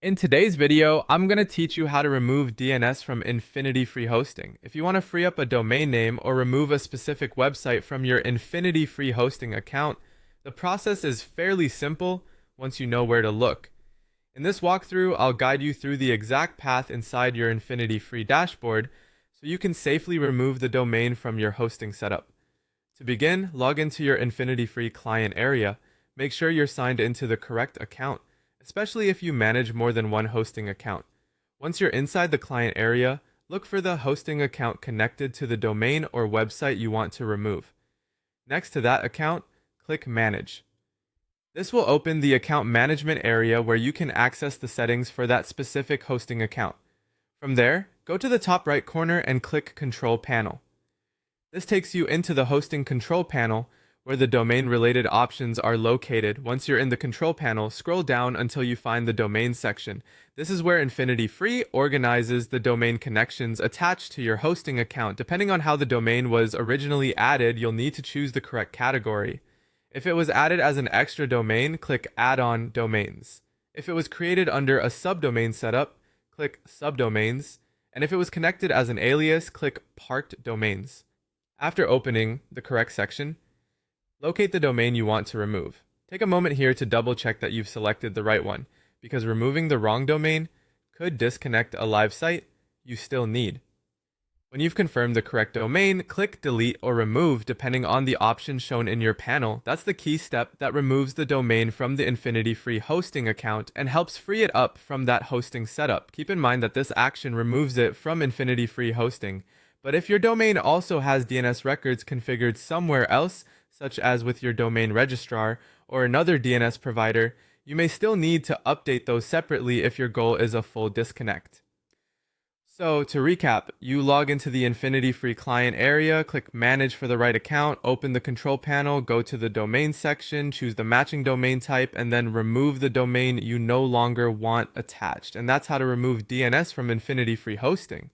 In today's video, I'm going to teach you how to remove DNS from InfinityFree hosting. If you want to free up a domain name or remove a specific website from your InfinityFree hosting account, the process is fairly simple once you know where to look. In this walkthrough, I'll guide you through the exact path inside your InfinityFree dashboard so you can safely remove the domain from your hosting setup. To begin, log into your InfinityFree Client Area. Make sure you're signed into the correct account, especially if you manage more than one hosting account. Once you're inside the client area, look for the hosting account connected to the domain or website you want to remove. Next to that account, click Manage. This will open the account management area where you can access the settings for that specific hosting account. From there, go to the top right corner and click Control Panel. This takes you into the hosting control panel where the domain-related options are located. Once you're in the control panel, scroll down until you find the domain section. This is where InfinityFree organizes the domain connections attached to your hosting account. Depending on how the domain was originally added, you'll need to choose the correct category. If it was added as an extra domain, click Addon Domains. If it was created under a subdomain setup, click Subdomains. And if it was connected as an alias, click Parked Domains. After opening the correct section, locate the domain you want to remove. Take a moment here to double check that you've selected the right one, because removing the wrong domain could disconnect a live site you still need. When you've confirmed the correct domain, click Delete or Remove depending on the option shown in your panel. That's the key step that removes the domain from the InfinityFree hosting account and helps free it up from that hosting setup. Keep in mind that this action removes it from InfinityFree hosting. But if your domain also has DNS records configured somewhere else, such as with your domain registrar or another DNS provider, you may still need to update those separately if your goal is a full disconnect. So to recap, you log into the InfinityFree client area, click Manage for the right account, open the control panel, go to the domain section, choose the matching domain type, and then remove the domain you no longer want attached. And that's how to remove DNS from InfinityFree hosting.